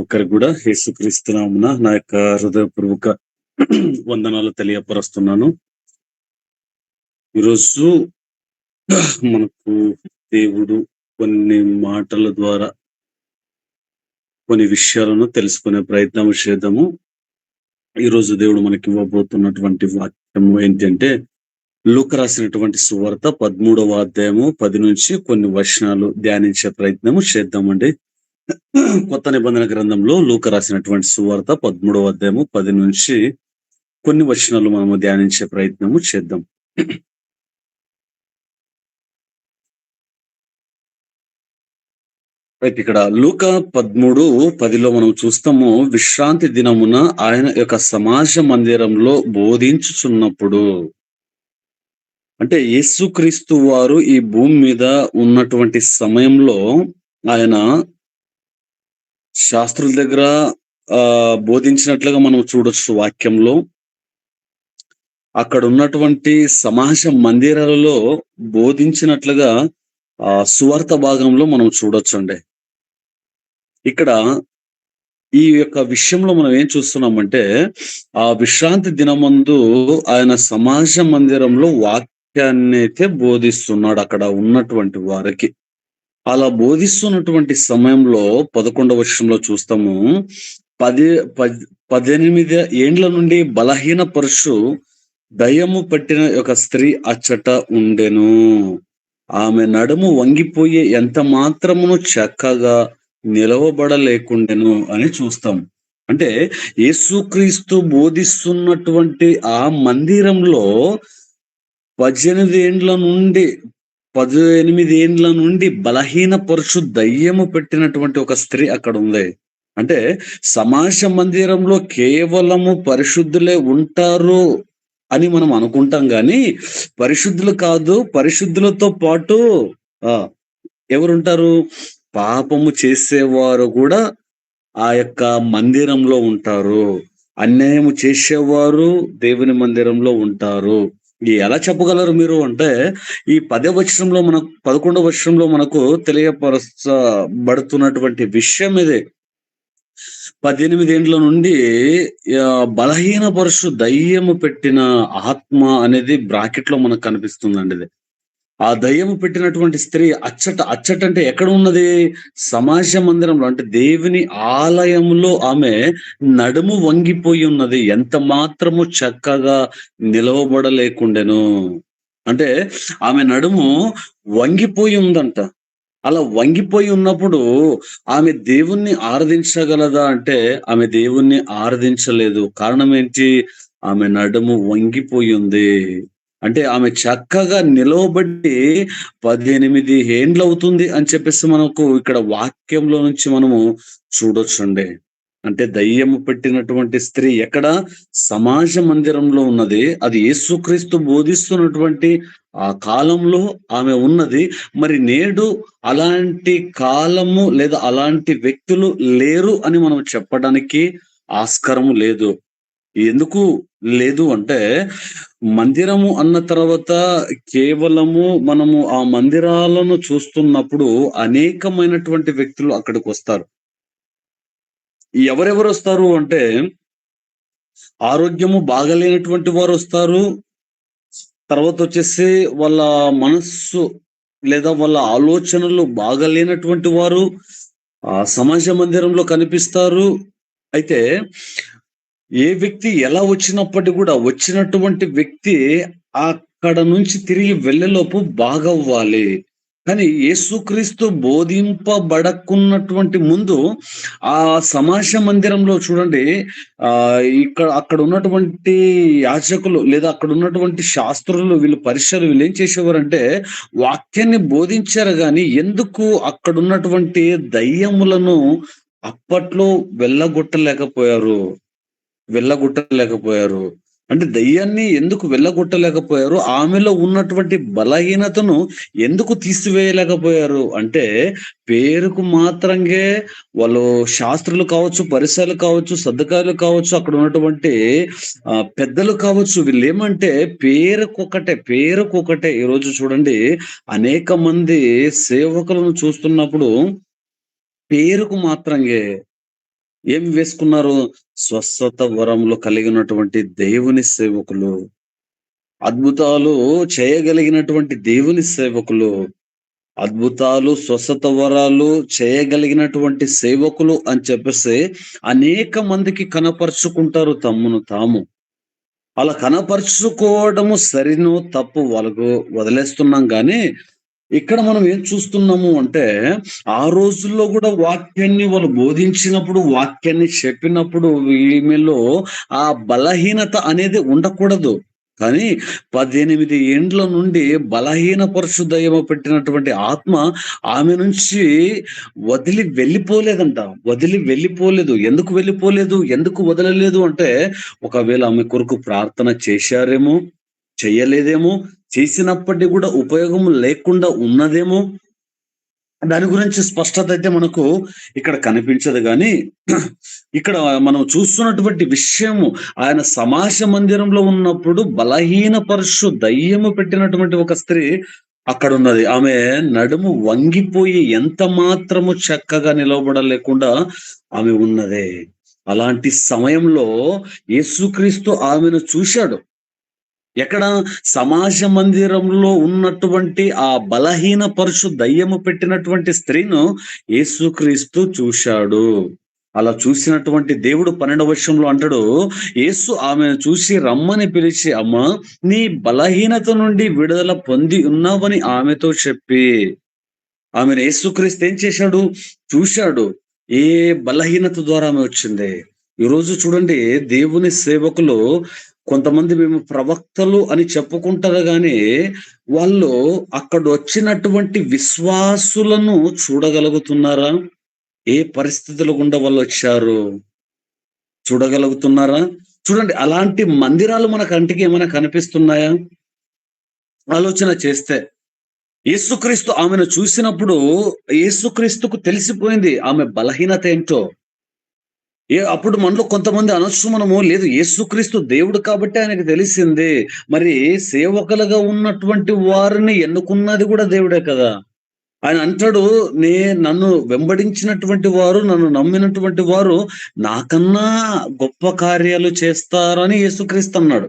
ఒకరికి కూడా యేసుక్రీస్తు నామమున నా యొక్క హృదయపూర్వక వందనాలు తెలియపరుస్తున్నాను. ఈరోజు మనకు దేవుడు కొన్ని మాటల ద్వారా కొన్ని విషయాలను తెలుసుకునే ప్రయత్నం చేద్దాము. ఈరోజు దేవుడు మనకి ఇవ్వబోతున్నటువంటి వాక్యము ఏంటంటే, లూకా రాసినటువంటి సువార్త 13వ అధ్యాయము 10 నుంచి కొన్ని వచనాలు ధ్యానించే ప్రయత్నము చేద్దామండి. కొత్త నిబంధన గ్రంథంలో లూకా రాసినటువంటి సువార్త 13వ అధ్యాయము 10 నుంచి కొన్ని వచనాలు మనము ధ్యానించే ప్రయత్నము చేద్దాం. రైట్, ఇక్కడ లూకా 13:10లో మనం చూస్తాము, విశ్రాంతి దినమున ఆయన యొక్క సమాజ మందిరంలో బోధించుచున్నప్పుడు, అంటే యేసుక్రీస్తు వారు ఈ భూమి మీద ఉన్నటువంటి సమయంలో ఆయన శాస్త్రుల దగ్గర బోధించినట్లుగా మనం చూడొచ్చు వాక్యంలో. అక్కడ ఉన్నటువంటి సమాజ మందిరాలలో బోధించినట్లుగా సువార్త భాగంలో మనం చూడొచ్చండి. ఇక్కడ ఈ యొక్క విషయంలో మనం ఏం చూస్తున్నామంటే, ఆ విశ్రాంతి దినమందు ఆయన సమాజ మందిరంలో వాక్యాన్ని అయితే బోధిస్తున్నాడు అక్కడ ఉన్నటువంటి వారికి. అలా బోధిస్తున్నటువంటి సమయంలో 11వ వచనంలో చూస్తాము, 18 ఏండ్ల నుండి బలహీన పరుషు దయ్యము పట్టిన ఒక స్త్రీ అచ్చట ఉండెను. ఆమె నడుము వంగిపోయి ఎంత మాత్రమును చక్కగా నిలవబడలేకుండెను అని చూస్తాం. అంటే యేసుక్రీస్తు బోధిస్తున్నటువంటి ఆ మందిరంలో 18 ఏండ్ల నుండి బలహీన పరుషు దయ్యము పెట్టినటువంటి ఒక స్త్రీ అక్కడ ఉంది. అంటే సమాజ మందిరంలో కేవలము పరిశుద్ధులే ఉంటారు అని మనం అనుకుంటాం గాని, పరిశుద్ధులు కాదు, పరిశుద్ధులతో పాటు ఎవరుంటారు? పాపము చేసేవారు కూడా ఆ యొక్క మందిరంలో ఉంటారు. అన్యాయము చేసేవారు దేవుని మందిరంలో ఉంటారు. ఎలా చెప్పగలరు మీరు అంటే, ఈ 10వ వచనంలో 11వ వచనంలో మనకు తెలియపరచబడుతున్నటువంటి విషయం ఇదే. 18 ఏండ్ల నుండి బలహీన పరుషు దయ్యము పెట్టిన ఆత్మ అనేది బ్రాకెట్ లో మనకు కనిపిస్తుందండి. ఇది ఆ దయ్యము పెట్టినటువంటి స్త్రీ అచ్చట అంటే ఎక్కడ ఉన్నది? సమాజ మందిరంలో, అంటే దేవుని ఆలయంలో ఆమె నడుము వంగిపోయి ఉన్నది. ఎంత మాత్రము చక్కగా నిలవబడలేకుండెను. అంటే ఆమె నడుము వంగిపోయి ఉందంట. అలా వంగిపోయి ఉన్నప్పుడు ఆమె దేవుణ్ణి ఆరాధించగలదా అంటే, ఆమె దేవుణ్ణి ఆరాధించలేదు. కారణం ఏంటి? ఆమె నడుము వంగిపోయి ఉంది. అంటే ఆమె చక్కగా నిలవబడి 18 ఏండ్లవుతుంది అని చెప్పేసి మనకు ఇక్కడ వాక్యంలో నుంచి మనము చూడొచ్చండి. అంటే దయ్యము పెట్టినటువంటి స్త్రీ ఎక్కడ? సమాజ మందిరంలో ఉన్నది. అది యేసుక్రీస్తు బోధిస్తున్నటువంటి ఆ కాలంలో ఆమె ఉన్నది. మరి నేడు అలాంటి కాలము లేదా అలాంటి వ్యక్తులు లేరు అని మనం చెప్పడానికి ఆస్కారము లేదు. ఎందుకు లేదు అంటే, మందిరము అన్న తర్వాత కేవలము మనము ఆ మందిరాలను చూస్తున్నప్పుడు అనేకమైనటువంటి వ్యక్తులు అక్కడికొస్తారు. ఎవరెవరు వస్తారు అంటే, ఆరోగ్యము బాగలేనటువంటి వారు వస్తారు. తర్వాత వచ్చేసి వాళ్ళ మనస్సు లేదా వాళ్ళ ఆలోచనలు బాగలేనటువంటి వారు సమాజ మందిరంలో కనిపిస్తారు. అయితే ఏ వ్యక్తి ఎలా వచ్చినప్పటికీ కూడా వచ్చినటువంటి వ్యక్తి అక్కడ నుంచి తిరిగి వెళ్ళేలోపు బాగవ్వాలి. కానీ యేసుక్రీస్తు బోధింపబడకున్నటువంటి ముందు ఆ సమాజ మందిరంలో చూడండి, అక్కడ ఉన్నటువంటి యాజకులు లేదా అక్కడ ఉన్నటువంటి శాస్త్రులు, వీళ్ళు పరిసరులు వీళ్ళు ఏం చేసేవారంటే, వాక్యాన్ని బోధించారు గాని ఎందుకు అక్కడ ఉన్నటువంటి దయ్యములను అప్పట్లో వెళ్ళగొట్టలేకపోయారు. వెళ్ళగొట్టలేకపోయారు. అంటే దయ్యాన్ని ఎందుకు వెళ్ళగొట్టలేకపోయారు? ఆమెలో ఉన్నటువంటి బలహీనతను ఎందుకు తీసివేయలేకపోయారు అంటే, పేరుకు మాత్రంగే వాళ్ళు శాస్త్రులు కావచ్చు, పరిసరులు కావచ్చు, సద్దకారులు కావచ్చు, అక్కడ ఉన్నటువంటి పెద్దలు కావచ్చు, వీళ్ళేమంటే పేరుకొకటే. ఈరోజు చూడండి, అనేక మంది సేవకులను చూస్తున్నప్పుడు పేరుకు మాత్రంగే ఏం వేసుకున్నారు? స్వస్థత వరములు కలిగినటువంటి దేవుని సేవకులు. అద్భుతాలు చేయగలిగినటువంటి దేవుని సేవకులు. అద్భుతాలు, స్వస్థత వరాలు చేయగలిగినటువంటి సేవకులు అని చెప్పేసి అనేక మందికి కనపరుచుకుంటారు తమ్మును తాము. అలా కనపరుచుకోవడము సరినో, తప్పో వాళ్ళకు వదిలేస్తున్నాం గానీ, ఇక్కడ మనం ఏం చూస్తున్నాము అంటే, ఆ రోజుల్లో గూడా వాక్యాన్ని వాళ్ళు బోధించినప్పుడు, వాక్యాన్ని చెప్పినప్పుడు ఈమెలో ఆ బలహీనత అనేది ఉండకూడదు. కానీ 18 ఏండ్ల నుండి బలహీనపరచు దయ్యము పెట్టినటువంటి ఆత్మ ఆమె నుంచి వదిలి వెళ్ళిపోలేదంట. వదిలి వెళ్ళిపోలేదు. ఎందుకు వెళ్ళిపోలేదు? ఎందుకు వదలలేదు అంటే, ఒకవేళ ఆమె కొరకు ప్రార్థన చేశారేమో, చెయ్యలేదేమో, చేసినప్పటికి గూడా ఉపయోగం లేకుండా ఉన్నదేమో, దాని గురించి స్పష్టత అయితే మనకు ఇక్కడ కనిపించదు గానీ, ఇక్కడ మనం చూస్తున్నటువంటి విషయము ఆయన సమాజ మందిరంలో ఉన్నప్పుడు బలహీనపరుషు దయ్యము పెట్టినటువంటి ఒక స్త్రీ అక్కడున్నది. ఆమె నడుము వంగిపోయి ఎంత మాత్రము చక్కగా నిలవబడలేకుండా ఆమె ఉన్నదే. అలాంటి సమయంలో యేసుక్రీస్తు ఆమెను చూశాడు. ఎక్కడ? సమాజ మందిరంలో ఉన్నటువంటి ఆ బలహీనపరుచు దయ్యము పెట్టినటువంటి స్త్రీను యేసుక్రీస్తు చూశాడు. అలా చూసినటువంటి దేవుడు 12వ వచనంలో అంటాడు, యేసు ఆమెను చూసి రమ్మని పిలిచి, "అమ్మా, నీ బలహీనత నుండి విడుదల పొంది ఉన్నావని" ఆమెతో చెప్పి, ఆమెను యేసుక్రీస్తు ఏం చేశాడు? చూశాడు. ఏ బలహీనత ద్వారా ఆమె వచ్చింది. ఈరోజు చూడండి, దేవుని సేవకులు కొంతమంది మేము ప్రవక్తలు అని చెప్పుకుంటారు గానీ, వాళ్ళు అక్కడొచ్చినటువంటి విశ్వాసులను చూడగలుగుతున్నారా? ఏ పరిస్థితుల గుండా వాళ్ళొచ్చారు? చూడగలుగుతున్నారా? చూడండి, అలాంటి మందిరాలు మన కంటికి ఏమైనా కనిపిస్తున్నాయా? ఆలోచన చేస్తే. యేసుక్రీస్తు ఆమెను చూసినప్పుడు యేసుక్రీస్తుకు తెలిసిపోయింది ఆమె బలహీనత ఏంటో. అప్పుడు మనలో కొంతమంది అనొచ్చు మనము, లేదు యేసుక్రీస్తు దేవుడు కాబట్టి ఆయనకు తెలిసింది. మరి సేవకులుగా ఉన్నటువంటి వారిని ఎన్నుకున్నది కూడా దేవుడే కదా! ఆయన అంటాడు, నన్ను వెంబడించినటువంటి వారు, నన్ను నమ్మినటువంటి వారు నాకన్నా గొప్ప కార్యాలు చేస్తారని యేసుక్రీస్తు అన్నాడు.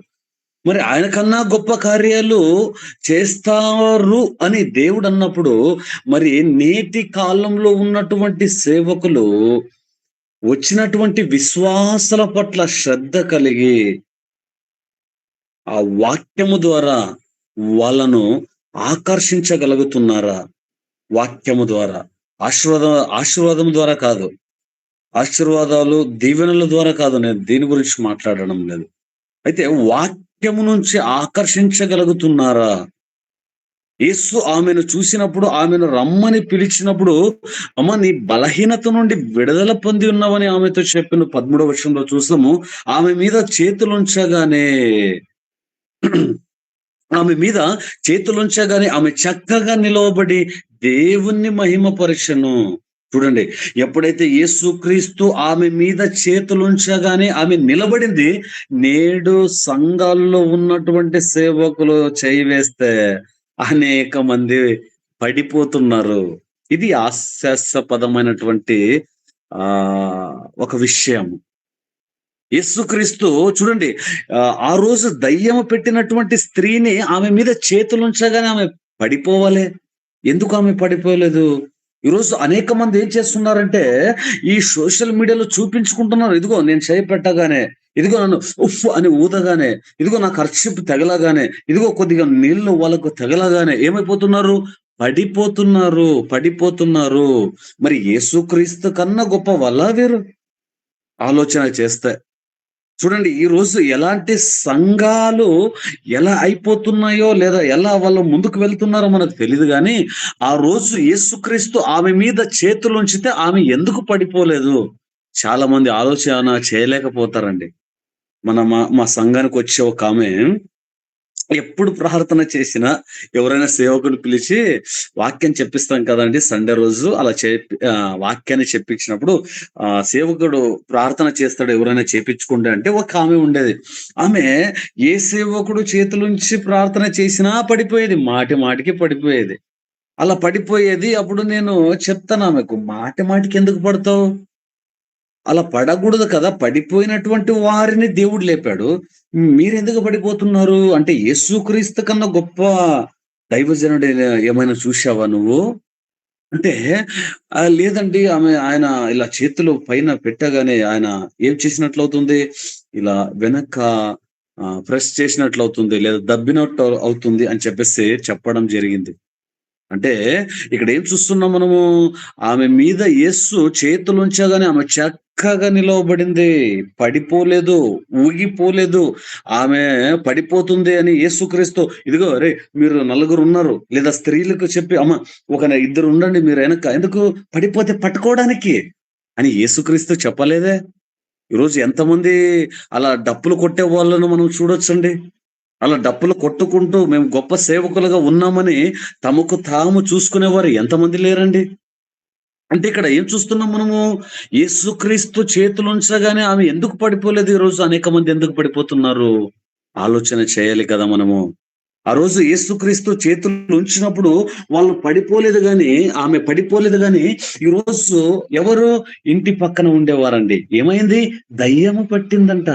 మరి ఆయన కన్నా గొప్ప కార్యాలు చేస్తారు అని దేవుడన్నప్పుడు, మరి నేటి కాలంలో ఉన్నటువంటి సేవకులు వచ్చినటువంటి విశ్వాసుల పట్ల శ్రద్ధ కలిగి, ఆ వాక్యము ద్వారా వాళ్ళను ఆకర్షించగలుగుతున్నారా? వాక్యము ద్వారా. ఆశీర్వాద ఆశీర్వాదం ద్వారా కాదు. ఆశీర్వాదాలు, దీవెనల ద్వారా కాదు. నేను దీని గురించి మాట్లాడడం లేదు. అయితే వాక్యము నుంచి ఆకర్షించగలుగుతున్నారా? యేసు ఆమెను చూసినప్పుడు, ఆమెను రమ్మని పిలిచినప్పుడు, "అమ్మ, నీ బలహీనత నుండి విడుదల పొంది ఉన్నావని" ఆమెతో చెప్పిన 13వ వచనంలో చూసాము. ఆమె మీద చేతులుంచగానే ఆమె మీద చేతులుంచగానే ఆమె చక్కగా నిలవబడి దేవుణ్ణి మహిమపరచెను. చూడండి, ఎప్పుడైతే యేసుక్రీస్తు ఆమె మీద చేతులుంచగానే ఆమె నిలబడింది. నేడు సంఘాల్లో ఉన్నటువంటి సేవకులు చేయి వేస్తే అనేక మంది పడిపోతున్నారు. ఇది హాస్యాస్పదమైనటువంటి ఒక విషయం. యేసుక్రీస్తు చూడండి, ఆ రోజు దయ్యము పెట్టినటువంటి స్త్రీని ఆమె మీద చేతులుంచగానే ఆమె పడిపోవాలే. ఎందుకు ఆమె పడిపోలేదు? ఈరోజు అనేక మంది ఏం చేస్తున్నారంటే, ఈ సోషల్ మీడియాలో చూపించుకుంటున్నారు. ఇదిగో నేను చేయి పెట్టగానే, ఇదిగో నన్ను ఉఫ్ అని ఊదగానే, ఇదిగో నా కర్చీఫ్ తగలగానే, ఇదిగో కొద్దిగా నీళ్లు వాళ్ళకు తగలగానే ఏమైపోతున్నారు? పడిపోతున్నారు. పడిపోతున్నారు. మరి యేసుక్రీస్తు కన్నా గొప్ప వాళ్ళా వీరు? ఆలోచన చేస్తే. చూడండి, ఈరోజు ఎలాంటి సంఘాలు ఎలా అయిపోతున్నాయో, లేదా ఎలా వాళ్ళు ముందుకు వెళ్తున్నారో మనకు తెలీదు గానీ, ఆ రోజు యేసుక్రీస్తు ఆమె మీద చేతులుంచితే ఆమె ఎందుకు పడిపోలేదు? చాలా మంది ఆలోచన చేయలేకపోతారండి. మా సంఘానికొచ్చే ఒకామె ఎప్పుడు ప్రార్థన చేసినా, ఎవరైనా సేవకుని పిలిచి వాక్యం చెప్పిస్తాం కదండీ! సండే రోజు అలా వాక్యాన్ని చెప్పించినప్పుడు సేవకుడు ప్రార్థన చేస్తాడు, ఎవరైనా చేపించుకోండి అంటే ఒక ఆమె ఉండేది. ఆమె ఏ సేవకుడు చేతులుంచి ప్రార్థన చేసినా పడిపోయేది. మాటి మాటికి పడిపోయేది. అలా పడిపోయేది. అప్పుడు నేను చెప్తాను ఆమెకు, మాటి మాటికి ఎందుకు పడతావు? అలా పడకూడదు కదా! పడిపోయినటువంటి వారిని దేవుడు లేపాడు. మీరెందుకు పడిపోతున్నారు? అంటే యేసుక్రీస్తు కన్నా గొప్ప దైవజనుడు ఏమైనా చూసావా నువ్వు? అంటే లేదండి. ఆయన ఇలా చేతులు పైన పెట్టగానే ఆయన ఏం చేసినట్లవుతుంది? ఇలా వెనక ప్రెస్ చేసినట్లవుతుంది. లేదా దబ్బినట్టు అవుతుంది అని చెప్పేసి చెప్పడం జరిగింది. అంటే ఇక్కడ ఏం చూస్తున్నాం మనము? ఆమె మీద యేసు చేతులుంచగానే ఆమె చక్కగా నిలవబడింది. పడిపోలేదు, ఊగిపోలేదు. ఆమె పడిపోతుంది అని యేసుక్రీస్తు ఇదిగో అరేయ్! మీరు నలుగురున్నారు. లేదా స్త్రీలకు చెప్పి అమ్మ ఇద్దరు ఉండండి మీరు ఎనక. ఎందుకు? పడిపోతే పట్టుకోవడానికి అని యేసుక్రీస్తు చెప్పలేదే! ఈరోజు ఎంతమంది అలా డప్పులు కొట్టే వాళ్ళను మనం చూడొచ్చండి. అలా డప్పులు కొట్టుకుంటూ మేము గొప్ప సేవకులుగా ఉన్నామని తమకు తాము చూసుకునేవారు ఎంతమంది లేరండి? అంటే ఇక్కడ ఏం చూస్తున్నాం మనము? యేసుక్రీస్తు చేతులుంచగానే ఆమె ఎందుకు పడిపోలేదు ఈరోజు అనేక మంది ఎందుకు పడిపోతున్నారు? ఆలోచన చేయాలి కదా మనము. ఆ రోజు యేసుక్రీస్తు చేతులు ఉంచినప్పుడు వాళ్ళు పడిపోలేదు గానీ, ఆమె పడిపోలేదు గానీ, ఈరోజు ఎవరు? ఇంటి పక్కన ఉండేవారండి. ఏమైంది? దయ్యము పట్టిందంట.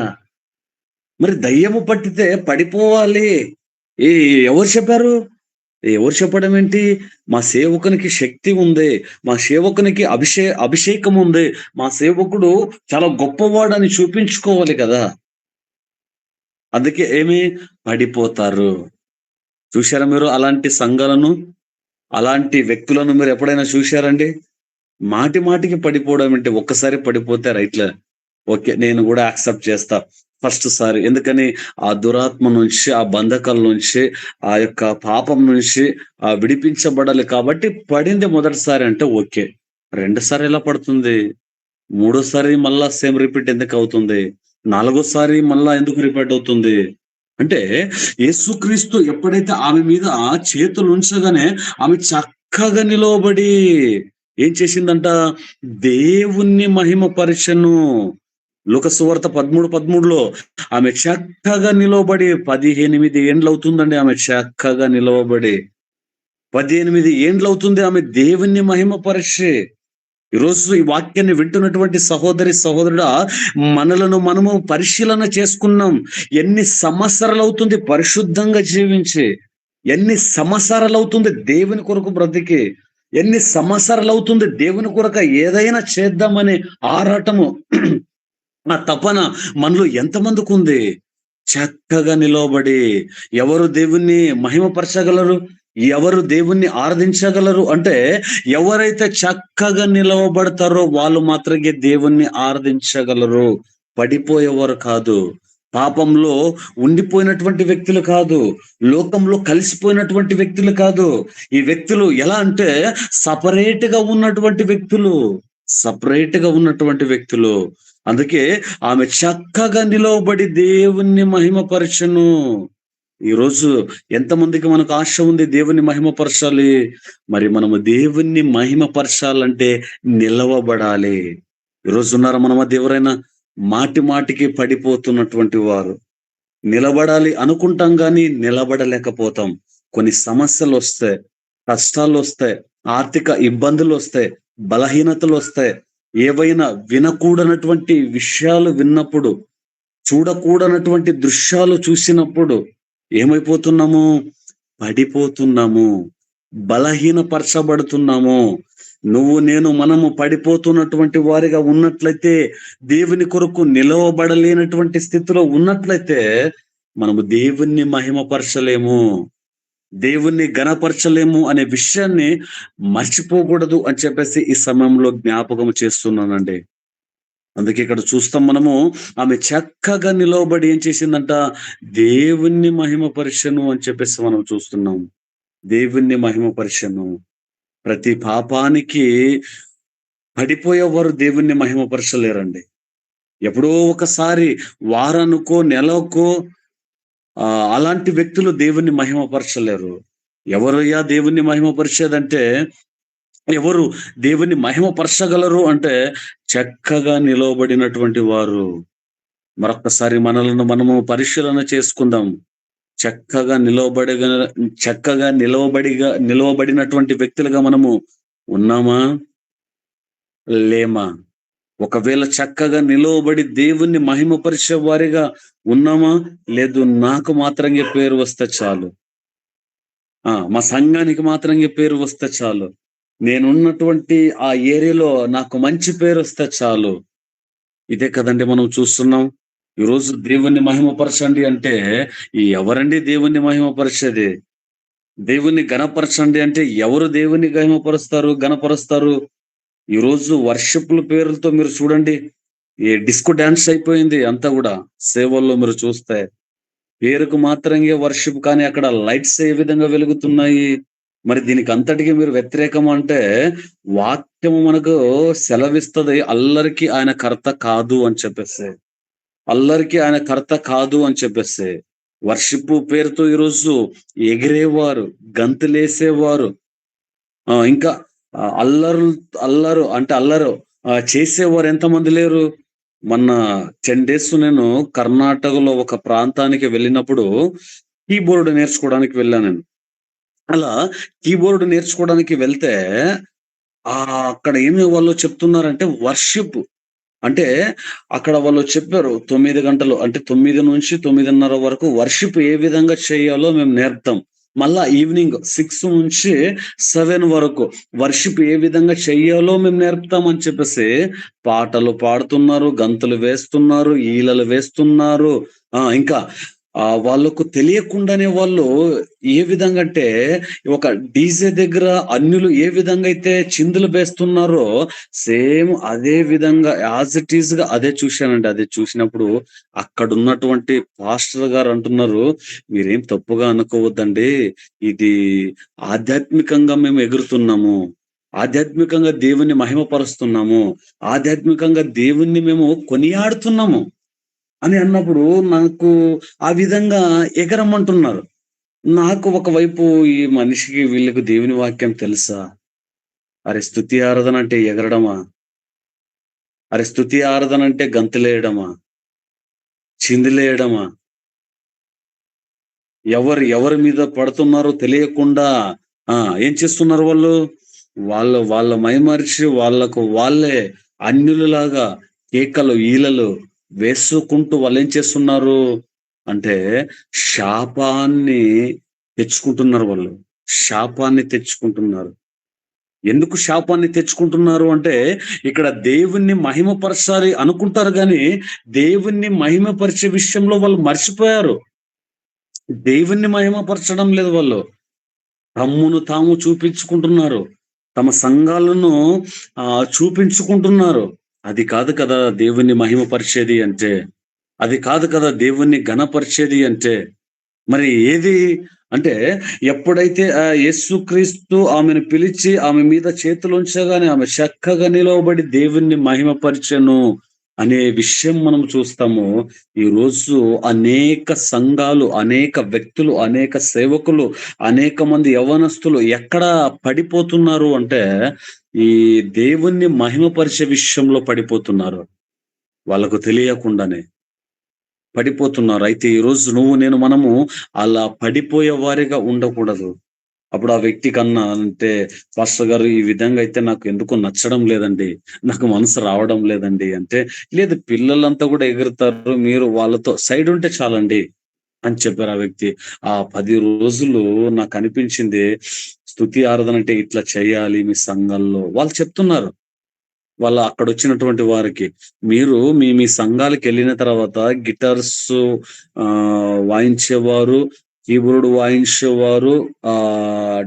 మరి దయ్యము పట్టితే పడిపోవాలి. ఏ ఎవరు చెప్పారు? ఎవరు చెప్పడం ఏంటి? మా సేవకునికి శక్తి ఉంది. మా సేవకునికి అభిషేకం ఉంది. మా సేవకుడు చాలా గొప్పవాడని చూపించుకోవాలి కదా! అందుకే పడిపోతారు. చూసారా మీరు అలాంటి సంఘాలను? అలాంటి వ్యక్తులను మీరెప్పుడైనా చూసారండి? మాటి మాటికి పడిపోవడం ఏంటి? ఒక్కసారి పడిపోతే రైట్‌లే. ఓకే. నేను గూడా యాక్సెప్ట్ చేస్తా. ఫస్ట్ సారి. ఎందుకని? ఆ దురాత్మ నుంచి, ఆ బంధకాల నుంచి, ఆ యొక్క పాపం నుంచి విడిపించబడాలి కాబట్టి పడింది మొదటిసారి అంటే ఓకే. రెండోసారి ఎలా పడుతుంది? మూడోసారి మళ్ళా సేమ్ రిపీట్ ఎందుకవుతుంది? నాలుగోసారి మళ్ళా ఎందుకు రిపీట్ అవుతుంది? అంటే యేసుక్రీస్తు ఎప్పుడైతే ఆమె మీద చేతులుంచగానే ఆమె చక్కగా నిలవబడి ఏం చేసిందంట? దేవుణ్ణి మహిమపరచెను. లూకా సువార్త 13:13లో ఆమె చక్కగా నిలవబడి 18 ఏండ్లవుతుందండి ఆమె చక్కగా నిలవబడి. 18 ఏండ్లవుతుంది ఆమె దేవుణ్ణి మహిమపరచి. ఈరోజు ఈ వాక్యాన్ని వింటున్నటువంటి సహోదరి, సహోదరుడా మనలను మనము పరిశీలన చేసుకున్నాం. ఎన్ని సంవత్సరాలవుతుంది పరిశుద్ధంగా జీవించి? ఎన్ని సంవత్సరాలవుతుంది దేవుని కొరకు బ్రతికి? ఎన్ని సంవత్సరాలవుతుంది దేవుని కొరక ఏదైనా చేద్దామనే ఆరాటము, ఆ తపన మనలో ఎంతమందికుంది? చక్కగా నిలవబడి ఎవరు దేవుణ్ణి మహిమపరచగలరు? ఎవరు దేవుణ్ణి ఆరాధించగలరు? అంటే ఎవరైతే చక్కగా నిలవబడతారో వాళ్ళు మాత్రమే దేవుణ్ణి ఆరాధించగలరు. పడిపోయేవారు కాదు. పాపంలో ఉండిపోయినటువంటి వ్యక్తులు కాదు. లోకంలో కలిసిపోయినటువంటి వ్యక్తులు కాదు. ఈ వ్యక్తులు ఎలా అంటే సెపరేట్‌గా ఉన్నటువంటి వ్యక్తులు. సెపరేట్‌గా ఉన్నటువంటి వ్యక్తులు. అందుకే ఆమె చక్కగా నిలవబడి దేవుణ్ణి మహిమపరచెను. ఈరోజు ఎంతమందికి మనకు ఆశ ఉంది దేవుణ్ణి మహిమపరచాలి. మరి మనము దేవుణ్ణి మహిమపరచాలంటే నిలవబడాలి. ఈరోజు ఉన్నారా మన మధ్య ఎవరైనా మాటి మాటికి పడిపోతున్నటువంటి వారు? నిలబడాలి అనుకుంటాం గానీ నిలబడలేకపోతాం. కొన్ని సమస్యలొస్తాయి, కష్టాలొస్తాయి, ఆర్థిక ఇబ్బందులొస్తాయి, బలహీనతలొస్తాయి. ఏవైనా వినకూడనటువంటి విషయాలు విన్నప్పుడు, చూడకూడనటువంటి దృశ్యాలు చూసినప్పుడు ఏమైపోతున్నాము? పడిపోతున్నాము. బలహీనపరచబడుతున్నాము. నువ్వు, నేను, మనము పడిపోతున్నటువంటి వారిగా ఉన్నట్లయితే, దేవుని కొరకు నిలవబడలేనటువంటి స్థితిలో ఉన్నట్లయితే, మనము దేవుణ్ణి మహిమపరచలేము. దేవుణ్ణి ఘనపరచలేము అనే విషయాన్ని మర్చిపోకూడదు అని చెప్పేసి ఈ సమయంలో జ్ఞాపకం చేస్తున్నానండి. అందుకే ఇక్కడ చూస్తాం మనము ఆమె చక్కగా నిలవబడి ఏం చేసిందంట? దేవుణ్ణి మహిమపరచెను అని చెప్పేసి మనం చూస్తున్నాం. దేవుణ్ణి మహిమపరచెను. ప్రతి పాపానికి పడిపోయేవారు దేవుణ్ణి మహిమపరచలేరండి. ఎప్పుడో ఒకసారి వారానికో, నెలకో అలాంటి వ్యక్తులు దేవుణ్ణి మహిమపరచలేరు. ఎవరయ్యా దేవుణ్ణి మహిమపరిచేదంటే, ఎవరు దేవుణ్ణి మహిమపరచగలరు అంటే, చక్కగా నిలవబడినటువంటి వారు. మరొక్కసారి మనలను మనము పరిశీలన చేసుకుందాం. చక్కగా నిలవబడగ చక్కగా నిలవబడినటువంటి వ్యక్తులుగా మనము ఉన్నామా? లేమా? ఒకవేళ చక్కగా నిలువబడి దేవుణ్ణి మహిమపరిచే వారిగా ఉన్నామా? లేదు నాకు మాత్రంగే పేరు వస్తే చాలు. మా సంఘానికి మాత్రంగే పేరు వస్తే చాలు. నేనున్నటువంటి ఆ ఏరియాలో నాకు మంచి పేరొస్తే చాలు. ఇదే కదండీ మనం చూస్తున్నాం. ఈరోజు దేవుణ్ణి మహిమపరచండి అంటే, ఎవరండి దేవుణ్ణి మహిమపరిచేది? దేవుణ్ణి ఘనపరచండి అంటే ఎవరు దేవుణ్ణి ఘనపరుస్తారు? ఈరోజు వర్షిప్‌ల పేరులతో మీరు చూడండి. డిస్కో డాన్స్ అయిపోయింది అంతా గూడా. సేవల్లో మీరు చూస్తే. పేరుకు మాత్రంగే వర్షిప్ కానీ అక్కడ లైట్స్ ఏ విధంగా వెలుగుతున్నాయి. మరి దీనికి అంతటికి మీరు వ్యతిరేకం అంటే, వాక్యము మనకు సెలవిస్తది అల్లరికి ఆయన కర్త కాదు అని చెప్పేసి. అల్లరికి ఆయన కర్త కాదు అని చెప్పేసి. వర్షిప్పు పేరుతో ఈరోజు ఎగిరేవారు, గంతులేసేవారు, ఇంకా అల్లరులు అల్లరు అంటే అల్లరు చేసేవారు ఎంతమంది లేరు? మొన్న 10 డేస్ నేను కర్ణాటకలో ఒక ప్రాంతానికి వెళ్ళినప్పుడు కీబోర్డ్ నేర్చుకోవడానికి వెళ్ళాను నేను. అలా కీబోర్డ్ నేర్చుకోవడానికి వెళ్తే అక్కడ ఏమి వాళ్ళు చెప్తున్నారంటే వర్షిప్ అంటే అక్కడ వాళ్ళు చెప్పారు 9 గంటలు అంటే 9-9:30 వరకు వర్షిప్ ఏ విధంగా చేయాలో మేము నేర్పుతాం. మళ్ళా ఈవినింగ్ 6 నుంచి 7 వరకు వర్షిప్ ఏ విధంగా చెయ్యాలో మేము నేర్పుతాం అని చెప్పేసి పాటలు పాడుతున్నారు, గంతులు వేస్తున్నారు, ఈలలు వేస్తున్నారు. ఇంకా వాళ్ళకు తెలియకుండానే వాళ్ళు ఏ విధంగా అంటే ఒక డీజే దగ్గర అన్యులు ఏ విధంగా అయితే చిందులు వేస్తున్నారో సేమ్ అదే విధంగా యాజ్ ఇట్ ఈస్‌గా అదే చూశానండి. అదే చూసినప్పుడు అక్కడున్నటువంటి పాస్టర్ గారు అంటున్నారు, "మీరేం తప్పుగా అనుకోవద్దండి. ఇది ఆధ్యాత్మికంగా మేము ఎగురుతున్నాము. ఆధ్యాత్మికంగా దేవుని మహిమపరుస్తున్నాము. ఆధ్యాత్మికంగా దేవుణ్ణి మేము కొనియాడుతున్నాము" అని అన్నప్పుడు నాకు ఆ విధంగా ఎగరమంటున్నారు. నాకు ఒకవైపు ఈ మనిషికి వీళ్ళకి దేవుని వాక్యం తెలుసా? అరె! స్తుతి ఆరాధన అంటే ఎగరడమా? అరె! స్తుతి ఆరాధన అంటే గంతులేయడమా? చిందులేయడమా? ఎవరి మీద పడుతున్నారో తెలియకుండా ఆ! ఏం చేస్తున్నారు వాళ్ళు? వాళ్ళ మైమరిచి వాళ్ళకు వాళ్ళే అన్యులలాగా కేకలు, ఈలలు వేసుకుంటూ వాళ్ళేం చేస్తున్నారు అంటే శాపాన్ని తెచ్చుకుంటున్నారు వాళ్ళు. శాపాన్ని తెచ్చుకుంటున్నారు. ఎందుకు శాపాన్ని తెచ్చుకుంటున్నారు అంటే, ఇక్కడ దేవుణ్ణి మహిమపరచాలి అనుకుంటారు గానీ, దేవుణ్ణి మహిమపరిచే విషయంలో వాళ్ళు మర్చిపోయారు. దేవుణ్ణి మహిమపరచడం లేదు వాళ్ళు. తమ్మును తాము చూపించుకుంటున్నారు. తమ సంఘాలను చూపించుకుంటున్నారు. అది కాదు కదా దేవుణ్ణి మహిమపరిచేది అంటే. అది కాదు కదా దేవుణ్ణి ఘనపరిచేది అంటే. మరి ఏది? అంటే ఎప్పుడైతే యేసుక్రీస్తు ఆమెను పిలిచి ఆమె మీద చేతులుంచగానే ఆమె చక్కగా నిలవబడి దేవుణ్ణి మహిమపరిచెను అనే విషయం మనం చూస్తాము. ఈరోజు అనేక సంఘాలు, అనేక వ్యక్తులు, అనేక సేవకులు, అనేక మంది యవ్వనస్తులు ఎక్కడ పడిపోతున్నారు అంటే, ఈ దేవుణ్ణి మహిమపరిచే విషయంలో పడిపోతున్నారు. వాళ్ళకు తెలియకుండానే. పడిపోతున్నారు. అయితే ఈరోజు మనము అలా పడిపోయే వారిగా ఉండకూడదు. అప్పుడు ఆ వ్యక్తి కన్నా అంటే, "పాస్టర్ గారు ఈ విధంగా అయితే నాకు ఎందుకో నచ్చడం లేదండి. నాకు మనసు రావడం లేదండి" అంటే, "లేదు పిల్లలంతా కూడా ఎగురుతారు. మీరు వాళ్ళతో సైడ్ ఉంటే చాలండి" అని చెప్పారు ఆ వ్యక్తి. ఆ 10 రోజులు నాకనిపించింది స్తుతి ఆరాధన అంటే ఇట్లా చేయాలి మీ సంఘాల్లో. వాళ్ళు చెప్తున్నారు. అక్కడొచ్చినటువంటి వారికి. మీరు మీ సంఘాలకెళ్ళిన తర్వాత గిటార్సు వాయించేవారు, కీబోర్డ్ వాయించేవారు,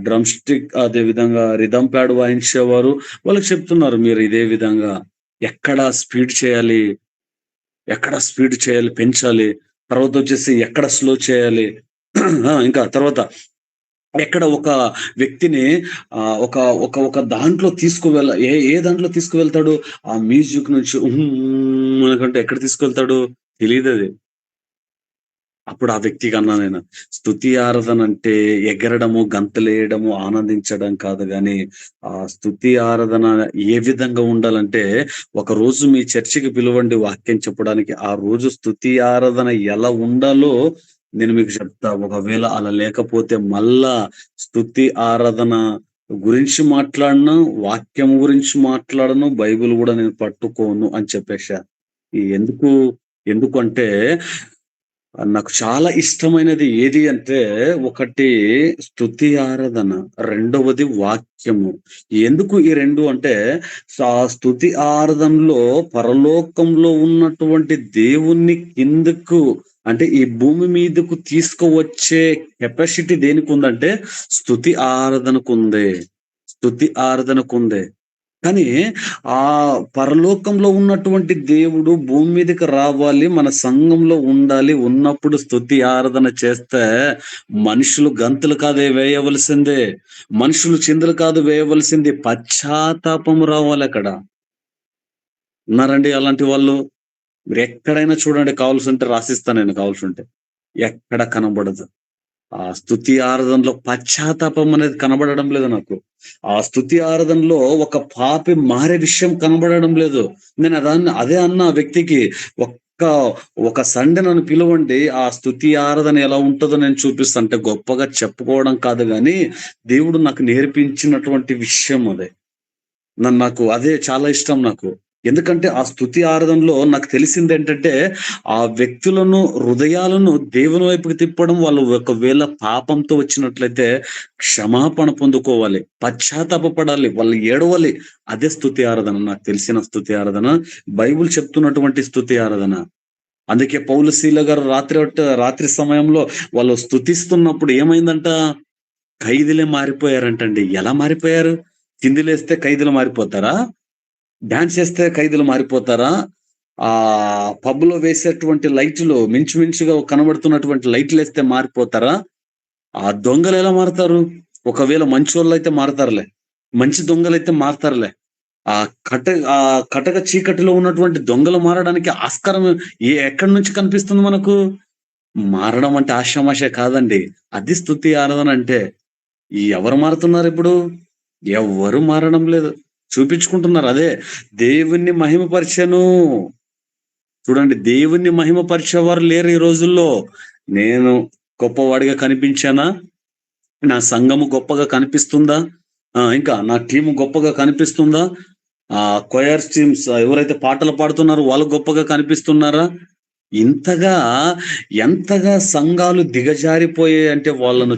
డ్రమ్ స్టిక్ అదే విధంగా రిథమ్ ప్యాడ్ వాయించేవారు. వాళ్ళకి చెప్తున్నారు మీరు ఇదే విధంగా ఎక్కడ స్పీడ్ చేయాలి, ఎక్కడ స్పీడ్ చేయాలి పెంచాలి. తర్వాతొచ్చేసి ఎక్కడ స్లో చేయాలి. ఇంకా తర్వాత ఎక్కడ ఒక వ్యక్తిని ఒక ఒక ఒక దాంట్లో ఏ దాంట్లో తీసుకువెళ్తాడు? ఆ మ్యూజిక్ నుంచి అనుకుంట ఎక్కడ తీసుకెళ్తాడు? తెలీదది. అప్పుడు ఆ వ్యక్తికన్నా నేను, స్తుతి ఆరాధన అంటే ఎగరడము, గంతులేయడము, ఆనందించడం కాదు గానీ, స్తుతి ఆరాధన ఏ విధంగా ఉండాలంటే, ఒకరోజు మీ చర్చికి పిలవండి వాక్యం చెప్పడానికి. ఆ రోజు స్తుతి ఆరాధన ఎలా ఉండాలో నేను మీకు చెప్తా. ఒకవేళ అలా లేకపోతే మళ్ళా స్తుతి ఆరాధన గురించి మాట్లాడను, వాక్యం గురించి మాట్లాడను, బైబిల్ గూడా నేను పట్టుకోను అని చెప్పేసా. ఎందుకు ఎందుకంటే నాకు చాలా ఇష్టమైనది ఏది అంటే, ఒకటి స్తుతి ఆరాధన, రెండవది వాక్యము. ఎందుకు ఈ 2 అంటే, స్తుతి ఆరాధనలో పరలోకంలో ఉన్నటువంటి దేవుణ్ణి కిందకు అంటే ఈ భూమి మీదకు తీసుకువచ్చే కెపాసిటీ దేనికుందంటే, స్తుతి ఆరాధనకుంది. స్తుతి ఆరాధనకుంది. కానీ పరలోకంలో ఉన్నటువంటి దేవుడు భూమి మీదకి రావాలి, మన సంఘంలో ఉండాలి. ఉన్నప్పుడు స్తుతి ఆరాధన చేస్తే మనుషులు గంతులు కాదు వేయవలసిందే. మనుషులు చిందులు కాదు వేయవలసింది. పశ్చాత్తాపం రావాలక్కడ. ఉన్నారండి అలాంటి వాళ్ళు? మీరెక్కడైనా చూడండి, కావాల్సుంటే రాసిస్తా నేను కావాల్సుంటే. ఎక్కడ కనబడదు. ఆ స్తుతి ఆరాధనలో పశ్చాత్తాపం అనేది కనబడడం లేదు నాకు. ఆ స్తుతి ఆరాధనలో ఒక పాపి మారే విషయం కనబడడం లేదు. నేను అదే అన్న ఆ వ్యక్తికి, ఒక్క ఒక సండే నన్ను పిలవండి. ఆ స్తుతి ఆరాధన ఎలా ఉంటదో నేను చూపిస్తా. అంటే గొప్పగా చెప్పుకోవడం కాదు గానీ, దేవుడు నాకు నేర్పించినటువంటి విషయం అది. నాకు అదే చాలా ఇష్టం నాకు. ఎందుకంటే ఆ స్తుతి ఆరాధనలో నాకు తెలిసిందేంటంటే, ఆ వ్యక్తులను, హృదయాలను దేవుని వైపుకి తిప్పడం, వాళ్ళు ఒకవేళ పాపంతో వచ్చినట్లయితే క్షమాపణ పొందుకోవాలి. పశ్చాత్తాపపడాలి. వాళ్ళు ఏడవాలి. అదే స్తుతి ఆరాధన. నాకు తెలిసిన స్తుతి ఆరాధన. బైబిల్ చెప్తున్నటువంటి స్తుతి ఆరాధన. అందుకే పౌలు, శీల గారు రాత్రి సమయంలో వాళ్ళు స్తుతిస్తున్నప్పుడు ఏమైందంట? ఖైదీలే మారిపోయారంటండి. ఎలా మారిపోయారు? చిందులేస్తే ఖైదీలు మారిపోతారా? డాన్స్ చేస్తే ఖైదీలు మారిపోతారా? పబ్‌లో వేసేటువంటి లైటులు మించుమించుగా కనబడుతున్నటువంటి లైట్‌లేస్తే మారిపోతారా? దొంగలెలా మారతారు? ఒకవేళ మంచోళ్ళైతే మారతారులే. మంచి దొంగలైతే మారతారులే. కటక చీకటిలో ఉన్నటువంటి దొంగలు మారడానికి ఆస్కారం ఎక్కడి నుంచి కనిపిస్తుంది మనకు? మారడం అంటే ఆషామాషా కాదండి. అది స్తుతి ఆరాధన అంటే. ఎవరు మారుతున్నారిప్పుడు? ఎవ్వరు మారడం లేదు. చూపించుకుంటున్నారు. అదే దేవుణ్ణి మహిమపరిచెను. చూడండి, దేవుణ్ణి మహిమపరిచేవారు లేరు ఈ రోజుల్లో. నేను గొప్పవాడిగా కనిపించానా? నా సంఘము గొప్పగా కనిపిస్తుందా? ఇంకా నా టీము గొప్పగా కనిపిస్తుందా? కొయర్ టీమ్స్ ఎవరైతే పాటలు పాడుతున్నారో వాళ్ళు గొప్పగా కనిపిస్తున్నారా? ఇంతగా ఎంతగా సంఘాలు దిగజారిపోయాయంటే వాటిని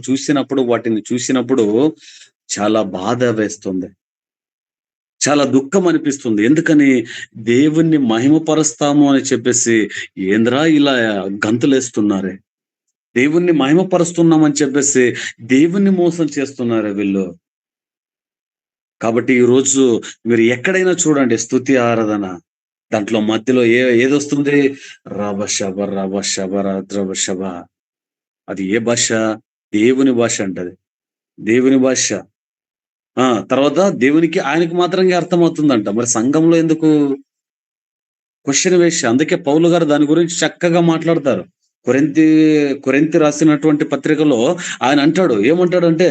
చూసినప్పుడు చాలా బాధ వేస్తుంది. చాలా దుఃఖం అనిపిస్తుంది. ఎందుకని? దేవుణ్ణి మహిమపరుస్తాము అని చెప్పేసి ఏందిరా ఇలా గంతులేస్తున్నారే! దేవుణ్ణి మహిమపరుస్తున్నామని చెప్పేసి దేవుణ్ణి మోసం చేస్తున్నారే వీళ్ళు. కాబట్టి ఈరోజు మీరు ఎక్కడైనా చూడండి స్తుతి ఆరాధన. దాంట్లో మధ్యలో ఏదొస్తుంది? రబ షబ రబ షబ రద్రబ షబ. అది ఏ భాష? దేవుని భాష అంటది. దేవుని భాష. తర్వాత దేవునికి, ఆయనకి మాత్రమే అర్థమవుతుందంట. మరి సంఘంలో ఎందుకు? క్వెషన్ వేసి. అందుకే పౌలు గారు దాని గురించి చక్కగా మాట్లాడతారు. కొరింథీ కొరింథీ రాసినటువంటి పత్రికలో ఆయన అంటాడు. ఏమంటాడంటే,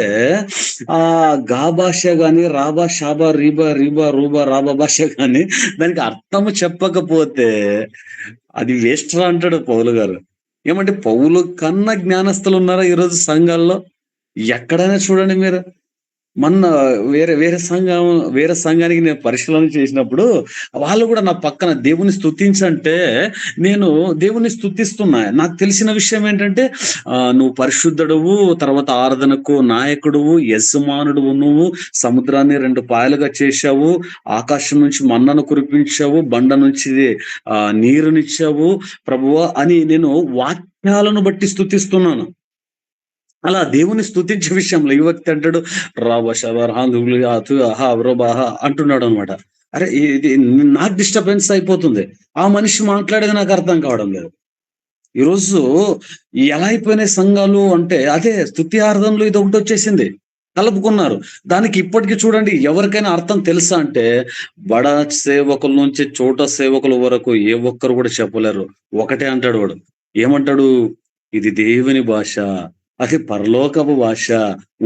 గా భాష గాని, రాబా, షాబా, రీబా, రీబా, రూబా, రాబా భాష గాని దానికి అర్థము చెప్పకపోతే అది వేస్ట్‌రా అంటాడు పౌలు గారు. ఏమంటే పౌలు కన్నా జ్ఞానస్తులున్నారా ఈరోజు సంఘాల్లో? ఎక్కడైనా చూడండి మీరు. మొన్న వేరే వేరే సంఘానికి నేను పరిశీలన చేసినప్పుడు, వాళ్ళు గూడా నా పక్కన దేవుని స్తుతించంటే, నేను దేవుని స్తుతిస్తున్నా. నాకు తెలిసిన విషయం ఏంటంటే, నువ్వు పరిశుద్ధుడవు, తర్వాత ఆరాధనకు నాయకుడువు, యజమానుడువు నువ్వు, సముద్రాన్ని 2 పాయలుగా చేశావు, ఆకాశం నుంచి మన్నను కురిపించావు, బండ నుంచి నీరునిచ్చావు ప్రభువా అని నేను వాక్యాలను బట్టి స్తుతిస్తున్నాను. అలా దేవుని స్తుతించే విషయంలో ఈ వ్యక్తి అంటాడు, అంటున్నాడనమాట. అరే! ఇది నాకు డిస్టర్బెన్స్ అయిపోతుంది. ఆ మనిషి మాట్లాడేది నాకు అర్థం కావడం లేదు. ఈరోజు ఎలా అయిపోయినాయి సంఘాలు అంటే, అదే స్తుతి ఆరాధనలో ఇదొకటొచ్చేసింది. కలుపుకున్నారు. దానికి ఇప్పటికి చూడండి, ఎవరికైనా అర్థం తెలుసా అంటే, బడా సేవకుల నుంచి చోట సేవకుల వరకు ఏ ఒక్కరు కూడా చెప్పలేరు. ఒకటే అంటాడు వాడు. ఏమంటాడు? ఇది దేవుని భాష. అది పరలోకపు భాష.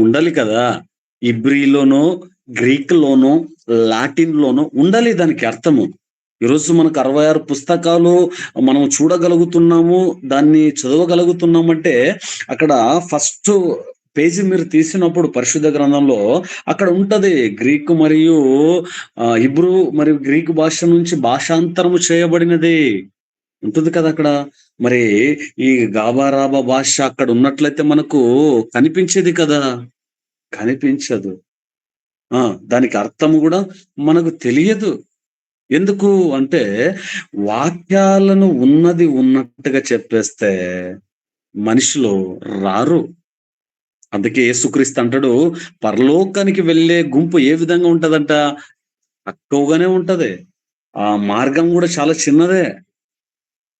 ఉండాలి కదా! ఇబ్రీలోనో, గ్రీక్‌లోనో, లాటిన్‌లోనో ఉండాలి దానికి అర్థము. ఈరోజు మనకు 66 పుస్తకాలు మనం చూడగలుగుతున్నాము. దాన్ని చదవగలుగుతున్నామంటే అక్కడ ఫస్టు పేజీ మీరు తీసినప్పుడు పరిశుద్ధ గ్రంథంలో అక్కడ ఉంటది. గ్రీకు మరియు హీబ్రూ మరియు గ్రీకు భాష నుంచి భాషాంతరము చేయబడినది. ఉంటుంది కదా అక్కడ. మరి ఈ గాబా, రాబా భాష అక్కడ ఉన్నట్లయితే మనకు కనిపించేది కదా! కనిపించదు. ఆ! దానికి అర్థం గూడా మనకు తెలియదు. ఎందుకు అంటే వాక్యాలను ఉన్నది ఉన్నట్టుగా చెప్పేస్తే మనుషులు రారు. అందుకే యేసుక్రీస్తు అంటాడు, పరలోకానికి వెళ్ళే గుంపు ఏ విధంగా ఉంటదంట? తక్కువగానే ఉంటది. ఆ మార్గం గూడా చాలా చిన్నదే.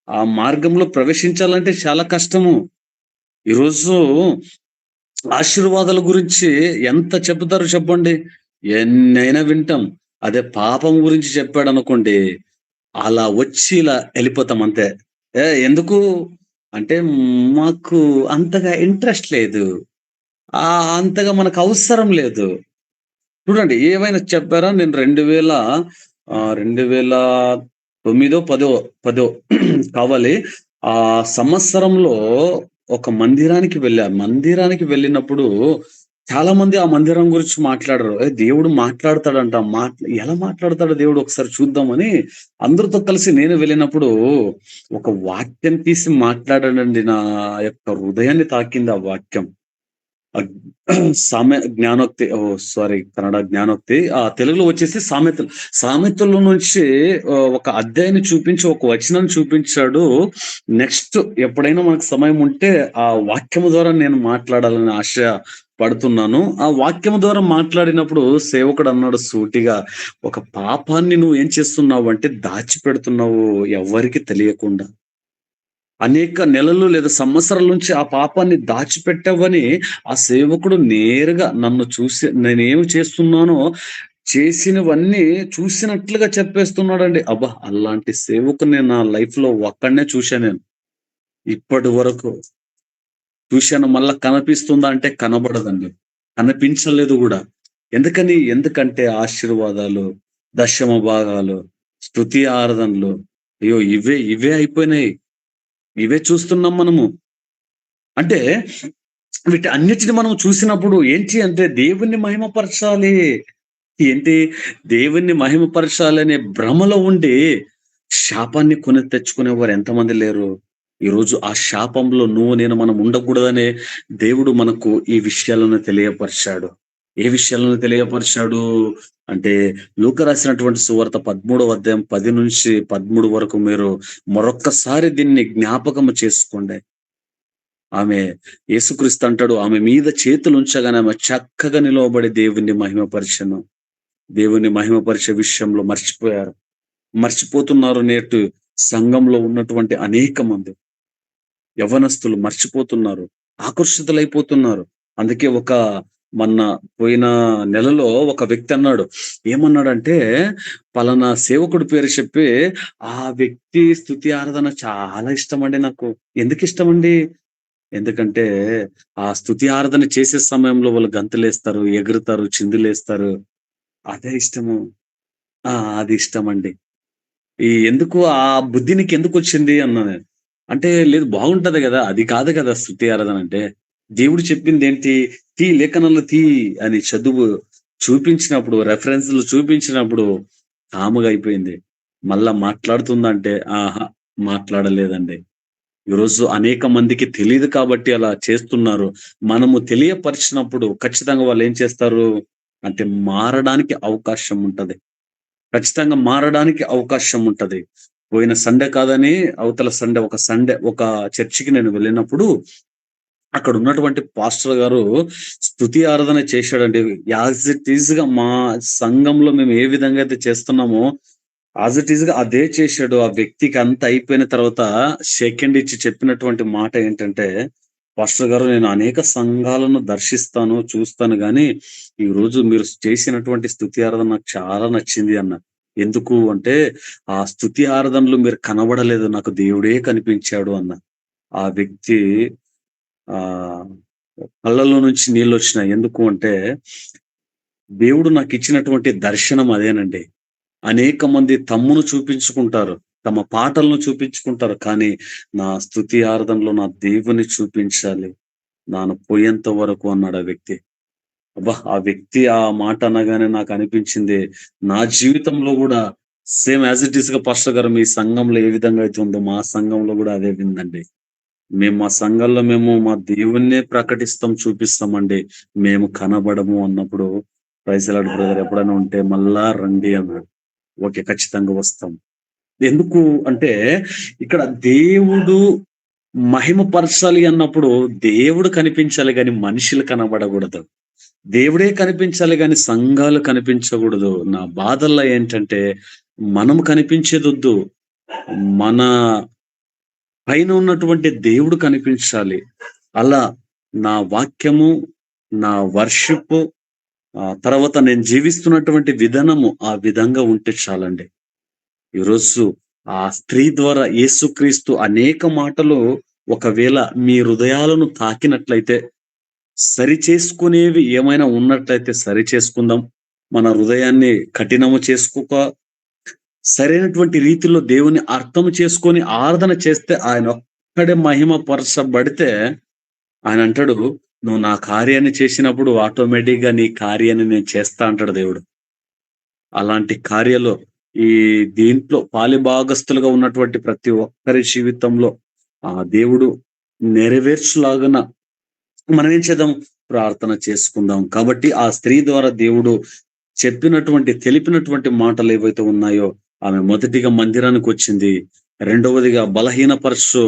ఆ మార్గంలో ప్రవేశించాలంటే చాలా కష్టము. ఈరోజు ఆశీర్వాదాల గురించి ఎంత చెబుతారో చెప్పండి. ఎన్నైనా వింటాం. అదే పాపం గురించి చెప్పాడనుకోండి, అలా వచ్చి ఇలా ఎళ్ళిపోతాం అంతే. ఎందుకు? అంటే మాకు అంతగా ఇంట్రెస్ట్ లేదు. అంతగా మనకు అవసరం లేదు. చూడండి ఏమైనా చెప్పారా? నేను 2009 10 కావాలి. ఆ సంవత్సరంలో ఒక మందిరానికి వెళ్ళా. మందిరానికి వెళ్ళినప్పుడు చాలా మంది ఆ మందిరం గురించి మాట్లాడరు. దేవుడు మాట్లాడతాడంట. ఎలా మాట్లాడతాడో దేవుడు ఒకసారి చూద్దామని అందరితో కలిసి నేను వెళ్ళినప్పుడు ఒక వాక్యం తీసి మాట్లాడాడండి. నా యొక్క హృదయాన్ని తాకింది ఆ వాక్యం. అగ్ జ్ఞానోక్తి. ఓహ్! సారీ, కన్నడ జ్ఞానోక్తి. తెలుగులో వచ్చేసి సామెతలు. సామెతల్లో నుంచి ఒక అధ్యాయాన్ని చూపించి, ఒక వచనాన్ని చూపించాడు. నెక్స్ట్ ఎప్పుడైనా మనకు సమయం ఉంటే ఆ వాక్యము ద్వారా నేను మాట్లాడాలని ఆశ పడుతున్నాను. ఆ వాక్యము ద్వారా మాట్లాడినప్పుడు సేవకుడు అన్నాడు సూటిగా, "ఒక పాపాన్ని నువ్వు ఏం చేస్తున్నావంటే దాచిపెడుతున్నావు ఎవ్వరికీ తెలియకుండా." అనేక నెలలు లేదా సంవత్సరాల నుంచి ఆ పాపాన్ని దాచిపెట్టావని ఆ సేవకుడు నేరుగా నన్ను చూసి నేనేమి చేస్తున్నానో చేసినవన్నీ చూసినట్లుగా చెప్పేస్తున్నాడండి. అబ్బా! అలాంటి సేవకుడిని నా లైఫ్‌లో ఒక్కడినే చూసా నేను. ఇప్పటి వరకు చూశాను. మళ్ళా కనిపిస్తుందా అంటే కనబడదండి. కనిపించలేదు గూడా. ఎందుకంటే ఆశీర్వాదాలు, దశమ భాగాలు, స్తుతి ఆరాధనలు, అయ్యో! ఇవే అయిపోయినాయి. ఇవే చూస్తున్నాం మనము. అంటే వీటన్నిటిని మనం చూసినప్పుడు ఏంటి అంటే దేవుణ్ణి మహిమపరచాలి. ఏంటి? దేవుణ్ణి మహిమపరచాలనే భ్రమలో ఉండి శాపాన్ని కొని తెచ్చుకునేవారు ఎంతమంది లేరు? ఈరోజు ఆ శాపంలో నువ్వు నేను మనం ఉండకూడదనే దేవుడు మనకు ఈ విషయాలను తెలియపరిచాడు. ఏ విషయాలను తెలియపరిచాడు అంటే లూకా రాసినటువంటి సువార్త 13వ అధ్యాయం 10-13 వరకు మీరు మరొక్కసారి దీన్ని జ్ఞాపకము చేసుకోండి. ఆమె యేసుక్రీస్తు అంటాడు, ఆమె మీద చేతులుంచగానే ఆమె చక్కగా నిలవబడి దేవుణ్ణి మహిమపరచెను. దేవుణ్ణి మహిమపరిచే విషయంలో మర్చిపోయారు. మర్చిపోతున్నారు నేటు సంఘంలో ఉన్నటువంటి అనేక మంది. యవ్వనస్తులు మర్చిపోతున్నారు. ఆకర్షితులైపోతున్నారు. అందుకే మొన్న పోయిన నెలలో ఒక వ్యక్తి అన్నాడు. ఏమన్నాడంటే, పలానా సేవకుడి పేరు చెప్పి, "ఆ వ్యక్తి స్తుతి ఆరాధన చాలా ఇష్టమండి నాకు." ఎందుకిష్టమండి? ఎందుకంటే, ఆ స్తుతి ఆరాధన చేసే సమయంలో వాళ్ళు గంతులేస్తారు, ఎగురుతారు, చిందులేస్తారు. అదే ఇష్టము. ఆ! అది ఇష్టమండి. ఎందుకు ఆ బుద్ధి నీకెందుకొచ్చింది అన్నా నేను. అంటే లేదు బాగుంటది గదా! అది కాదు గదా! స్తుతి ఆరాధన అంటే. దేవుడు చెప్పిందేంటి? లేఖనాలు అని చదువు చూపించినప్పుడు, రెఫరెన్స్‌లు చూపించినప్పుడు కాముగా అయిపోయింది. మళ్ళా మాట్లాడుతుందంటే, ఆహా! మాట్లాడలేదండి. ఈరోజు అనేక మందికి తెలీదు కాబట్టి అలా చేస్తున్నారు. మనము తెలియపరిచినప్పుడు ఖచ్చితంగా వాళ్ళేం చేస్తారు? అంటే మారడానికి అవకాశం ఉంటది. ఖచ్చితంగా మారడానికి అవకాశం ఉంటది. పోయిన సండే కాదని అవతల సండే ఒక చర్చికి నేను వెళ్ళినప్పుడు అక్కడున్నటువంటి పాస్టర్ గారు స్తుతి ఆరాధన చేశాడండి. యాజ్ ఇట్ ఈజ్‌గా మా సంఘంలో మేము ఏ విధంగా అయితే చేస్తున్నామో యాజ్ ఇట్ ఈజ్‌గా అదే చేశాడు. ఆ వ్యక్తికి అంతా అయిపోయిన తర్వాత షేక్ హ్యాండ్ ఇచ్చి చెప్పినటువంటి మాట ఏంటంటే, "పాస్టర్ గారు, నేను అనేక సంఘాలను దర్శిస్తాను, చూస్తాను గానీ, ఈరోజు మీరు చేసినటువంటి స్తుతి ఆరాధన నాకు చాలా నచ్చింది" అన్నారు. ఎందుకు అంటే, "ఆ స్తుతి ఆరాధనలో మీరు కనబడలేదు. నాకు దేవుడే కనిపించాడు" అన్నారు. ఆ వ్యక్తి ఆహ్, కళ్ళలో నుంచి నీళ్ళొచ్చినాయి. ఎందుకు అంటే, దేవుడు నాకిచ్చినటువంటి దర్శనం అదేనండి. అనేక మంది తమ్మును చూపించుకుంటారు. తమ పాటలను చూపించుకుంటారు. కానీ నా స్తుతి ఆరాధనలో నా దేవుని చూపించాలి. నాన్న పోయేంత వరకు అన్నాడు ఆ వ్యక్తి. అబ్బా! ఆ వ్యక్తి ఆ మాట అనగానే నాకనిపించింది, నా జీవితంలో గూడా సేమ్ యాజ్ ఇట్ ఈస్‌గా పాస్టర్ గారు మీ సంఘంలో ఏ విధంగా అయితే ఉందో మా సంఘంలో గూడా అదే ఉందండి. మేము మా సంఘంలో మా దేవుడినే ప్రకటిస్తాం, చూపిస్తామండి. మేము కనబడము అన్నప్పుడు, ప్రైజ్ లార్డ్ బ్రదర్ ఎప్పుడైనా ఉంటే మళ్ళా రండి అన్నాడు. ఓకే. ఖచ్చితంగా వస్తాం. ఎందుకు అంటే ఇక్కడ దేవుడు మహిమ పరచాలి అన్నప్పుడు దేవుడు కనిపించాలి గాని మనుషులు కనబడగూడదు. దేవుడే కనిపించాలి గాని సంఘాలు కనిపించగూడదు. నా బాధల్లో ఏంటంటే మనం కనిపించేదొద్దు. మన పైన ఉన్నటువంటి దేవుడు కనిపించాలి. అలా నా వాక్యము, నా వర్షిప్పు తర్వాత నేను జీవిస్తున్నటువంటి విధానము ఆ విధంగా ఉంటే చాలండి. ఈరోజు ఆ స్త్రీ ద్వారా యేసుక్రీస్తు అనేక మాటలు ఒకవేళ మీ హృదయాలను తాకినట్లయితే, సరిచేసుకునేవి ఏమైనా ఉన్నట్లయితే సరిచేసుకుందాం. మన హృదయాన్ని కఠినము చేసుకోక, సరైనటువంటి రీతిలో దేవుని అర్థం చేసుకొని ఆరాధన చేస్తే ఆయన ఒక్కడే మహిమ పరచబడితే ఆయనంటాడు, "నువ్వు నా కార్యాన్ని చేసినప్పుడు ఆటోమేటిక్‌గా నీ కార్యాన్ని నేను చేస్తా" అంటాడు దేవుడు. అలాంటి కార్యాలు ఈ దీంట్లో పాలిభాగస్తులుగా ఉన్నటువంటి ప్రతి ఒక్కరి జీవితంలో ఆ దేవుడు నెరవేర్చులాగున మనం ఏం చేద్దాం? ప్రార్థన చేసుకుందాం. కాబట్టి ఆ స్త్రీ ద్వారా దేవుడు తెలిపినటువంటి మాటలేవైతే ఉన్నాయో, ఆమె మొదటిగా మందిరానికొచ్చింది. రెండవదిగా బలహీనపరుచు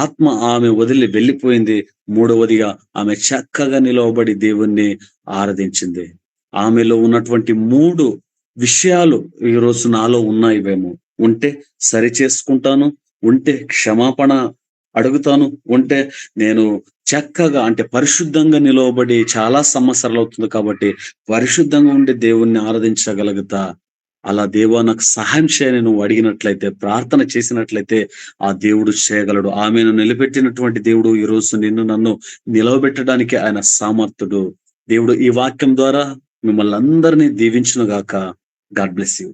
ఆత్మ ఆమె వదిలి వెళ్ళిపోయింది. మూడవదిగా ఆమె చక్కగా నిలవబడి దేవుణ్ణి ఆరాధించింది. ఆమెలో ఉన్నటువంటి 3 విషయాలు ఈరోజు నాలో ఉన్నాయివేమో. ఉంటే సరిచేసుకుంటాను. ఉంటే క్షమాపణ అడుగుతాను. ఉంటే నేను చక్కగా అంటే పరిశుద్ధంగా నిలవబడి చాలా సంవత్సరాలవుతుంది కాబట్టి, పరిశుద్ధంగా ఉండి దేవుణ్ణి ఆరాధించగలుగుతా. అలా దేవా నాకు సహాయం చేయని నువ్వు అడిగినట్లయితే, ప్రార్థన చేసినట్లయితే ఆ దేవుడు చేయగలడు. ఆమెను నిలబెట్టినటువంటి దేవుడు ఈరోజు నిన్ను నన్ను నిలవబెట్టడానికి ఆయన సమర్థుడు. దేవుడు ఈ వాక్యం ద్వారా మిమ్మల్నందరినీ దీవించును గాక. God bless you.